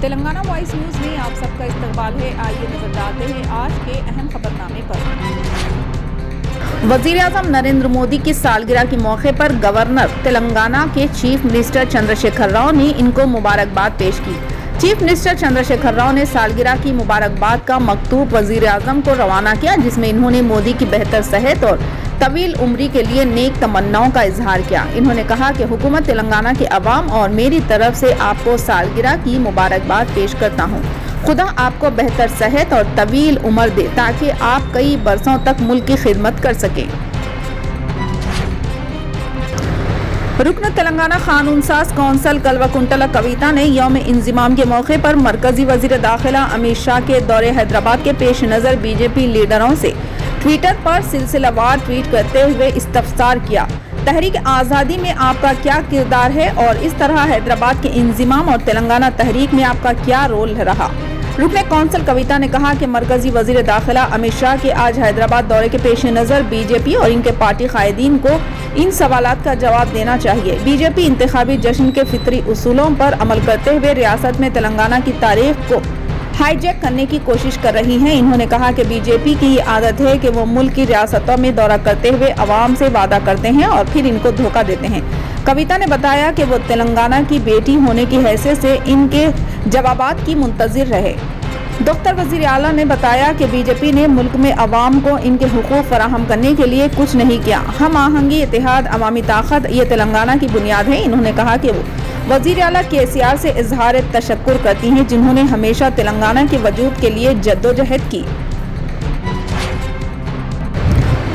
Telangana voice news میں آپ سب کا استقبال ہے۔ آئیے نظر ڈالتے ہیں آج کے اہم خبرنامے پر۔ وزیر اعظم نریندر مودی کی سالگرہ کے موقع پر گورنر تلنگانہ کے چیف منسٹر چندر شیکھر راؤ نے ان کو مبارکباد پیش کی۔ چیف منسٹر چندر شیکھر راؤ نے سالگرہ کی مبارکباد کا مکتوب وزیر اعظم کو روانہ کیا، جس میں انہوں نے مودی کی بہتر صحت اور طویل عمری کے لیے نیک تمناؤں کا اظہار کیا۔ انہوں نے کہا کہ حکومت تلنگانہ کے عوام اور میری طرف سے آپ کو سالگرہ کی مبارکباد پیش کرتا ہوں۔ خدا آپ کو بہتر صحت اور طویل عمر دے تاکہ آپ کئی برسوں تک ملک کی خدمت کر سکیں۔ رکن تلنگانہ قانون ساز کونسل کلوکنٹلا کویتا نے یوم انضمام کے موقع پر مرکزی وزیر داخلہ امت شاہ کے دورے حیدرآباد کے پیش نظر بی جے پی لیڈروں سے ٹویٹر پر سلسلہ وار ٹویٹ کرتے ہوئے استفسار کیا۔ تحریک آزادی میں آپ کا کیا کردار ہے اور اس طرح حیدرآباد کے انضمام اور تلنگانہ تحریک میں آپ کا کیا رول رہا؟ رکن کونسل کویتا نے کہا کہ مرکزی وزیر داخلہ امت شاہ کے آج حیدرآباد دورے کے پیش نظر بی جے پی اور ان کے پارٹی قائدین کو ان سوالات کا جواب دینا چاہیے۔ بی جے پی انتخابی جشن کے فطری اصولوں پر عمل کرتے ہوئے ریاست میں تلنگانہ کی تاریخ کو ہائی جیک کرنے کی کوشش کر رہی ہیں۔ انہوں نے کہا کہ بی جے پی کی یہ عادت ہے کہ وہ ملک کی ریاستوں میں دورہ کرتے ہوئے عوام سے وعدہ کرتے ہیں اور پھر ان کو دھوکہ دیتے ہیں۔ کویتا نے بتایا کہ وہ تلنگانہ کی بیٹی ہونے کی حیثیت سے ان کے جوابات کی منتظر رہے۔ دفتر وزیر اعلیٰ نے بتایا کہ بی جے پی نے ملک میں عوام کو ان کے حقوق فراہم کرنے کے لیے کچھ نہیں کیا۔ ہم آہنگی، اتحاد، عوامی طاقت یہ تلنگانہ کی بنیاد ہے۔ انہوں نے کہا کہ وہ وزیر اعلیٰ KCR سے اظہار تشکر کرتی ہیں، جنہوں نے ہمیشہ تلنگانہ کے وجود کے لیے جدوجہد کی۔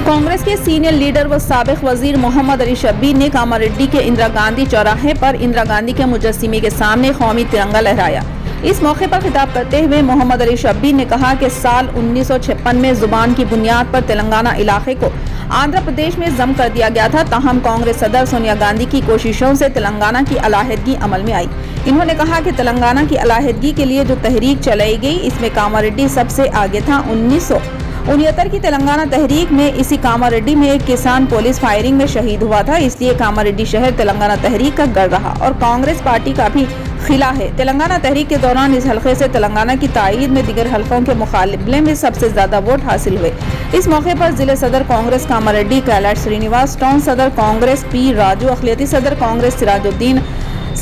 کانگریس کے سینئر لیڈر و سابق وزیر محمد علی شبیر نے کاماریڈی کے اندرا گاندھی چوراہے پر اندرا گاندھی کے مجسمے کے سامنے قومی ترنگا لہرایا۔ اس موقع پر خطاب کرتے ہوئے محمد علی شبیر نے کہا کہ سال 1956 میں زبان کی بنیاد پر تلنگانہ علاقے کو آندھرا پردیش میں ضم کر دیا گیا تھا، تاہم کانگریس صدر سونیا گاندھی کی کوششوں سے تلنگانہ کی علیحدگی عمل میں آئی۔ انہوں نے کہا کہ تلنگانہ کی علیحدگی کے لیے جو تحریک چلائی گئی اس میں کاماریڈی سب سے آگے تھا۔ 1969 کی تلنگانہ تحریک میں اسی کاماریڈی میں ایک کسان پولیس فائرنگ میں شہید ہوا تھا، اس لیے کاماریڈی شہر تلنگانہ تحریک کا گڑھ رہا اور کانگریس پارٹی کا بھی خلا ہے۔ تلنگانہ تحریک کے دوران اس حلقے سے تلنگانہ کی تائید میں دیگر حلقوں کے مقابلے میں سب سے زیادہ ووٹ حاصل ہوئے۔ اس موقع پر ضلع صدر کانگریس کاماریڈی کیلاش سرینیواس، ٹاؤن صدر کانگریس پی راجو، اقلیتی صدر کانگریس سراج الدین،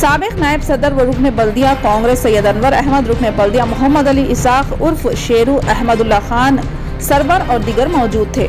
سابق نائب صدر و رکن بلدیہ کانگریس سید انور احمد، رکن بلدیہ محمد علی اسحاق عرف شیرو، احمد اللہ خان سرور اور دیگر موجود تھے۔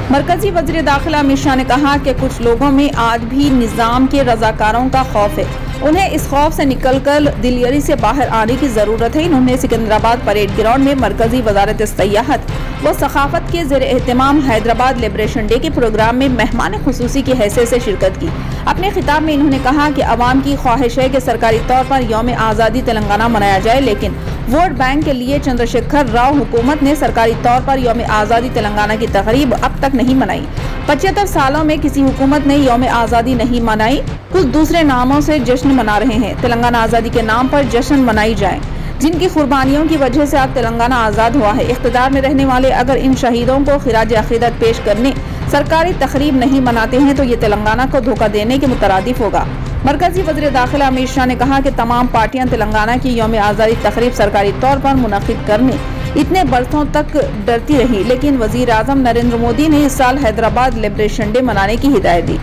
مرکزی وزیر داخلہ امت شاہ نے کہا کہ کچھ لوگوں میں آج بھی نظام کے رضاکاروں کا خوف ہے، انہیں اس خوف سے نکل کر دلیری سے باہر آنے کی ضرورت ہے۔ انہوں نے سکندرآباد پریڈ گراؤنڈ میں مرکزی وزارت سیاحت و ثقافت کے زیر اہتمام حیدرآباد لبریشن ڈے کے پروگرام میں مہمان خصوصی کی حیثیت سے شرکت کی۔ اپنے خطاب میں انہوں نے کہا کہ عوام کی خواہش ہے کہ سرکاری طور پر یوم آزادی تلنگانہ منایا جائے، لیکن ووٹ بینک کے لیے چندر شیکھر راؤ حکومت نے سرکاری طور پر یوم آزادی تلنگانہ کی تقریب اب تک نہیں منائی۔ 75 سالوں میں کسی حکومت نے یوم آزادی نہیں منائی، کچھ دوسرے ناموں سے جشن منا رہے ہیں۔ تلنگانہ آزادی کے نام پر جشن منائی جائیں، جن کی قربانیوں کی وجہ سے آج تلنگانہ آزاد ہوا ہے۔ اقتدار میں رہنے والے اگر ان شہیدوں کو خراج عقیدت پیش کرنے سرکاری تقریب نہیں مناتے ہیں تو یہ تلنگانہ کو دھوکہ دینے کے مترادف ہوگا۔ مرکزی وزیر داخلہ امت شاہ نے کہا کہ تمام پارٹیاں تلنگانہ کی یوم آزادی تقریب سرکاری طور پر منعقد کرنے اتنے برسوں تک ڈرتی رہی، لیکن وزیر اعظم نریندر مودی نے اس سال حیدرآباد لبریشن ڈے منانے کی ہدایت دی۔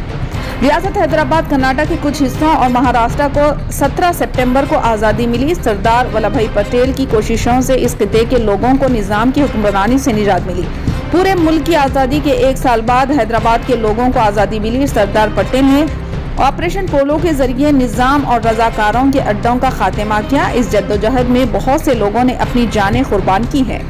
ریاست حیدرآباد کرناٹک کے کچھ حصوں اور مہاراشٹر کو 17 سپٹمبر کو آزادی ملی۔ سردار ولبھ بھائی پٹیل کی کوششوں سے اس خطے کے لوگوں کو نظام کی حکمرانی سے نجات ملی۔ پورے ملک کی آزادی کے 1 سال بعد حیدرآباد کے لوگوں کو آزادی ملی۔ سردار پٹیل نے آپریشن پولو کے ذریعے نظام اور رضاکاروں کے اڈوں کا خاتمہ کیا۔ اس جدوجہد میں بہت سے لوگوں نے اپنی جانیں قربان کی ہیں۔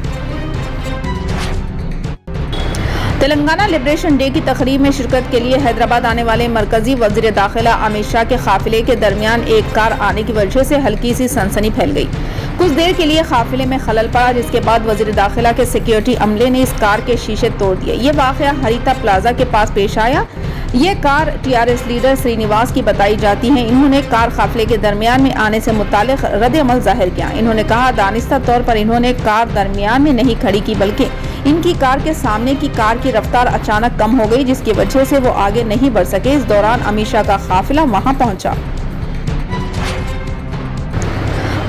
تلنگانہ لبریشن ڈے کی تقریب میں شرکت کے لیے حیدرآباد آنے والے مرکزی وزیر داخلہ امت شاہ کے قافلے کے درمیان ایک کار آنے کی وجہ سے ہلکی سی سنسنی پھیل گئی۔ کچھ دیر کے لیے قافلے میں خلل پڑا، جس کے بعد وزیر داخلہ کے سیکیورٹی عملے نے اس کار کے شیشے توڑ دیے۔ یہ واقعہ ہریتا پلازا کے پاس پیش آیا۔ یہ کار TRS لیڈر سرینیواس کی بتائی جاتی ہے۔ انہوں نے کار قافلے کے درمیان میں آنے سے متعلق رد عمل ظاہر کیا۔ انہوں نے کہا دانستہ طور پر انہوں نے کار درمیان میں نہیں کھڑی کی، بلکہ ان کی کار کے سامنے کی کار کی رفتار اچانک کم ہو گئی، جس کی وجہ سے وہ آگے نہیں بڑھ سکے۔ اس دوران امت شاہ کا قافلہ وہاں پہنچا۔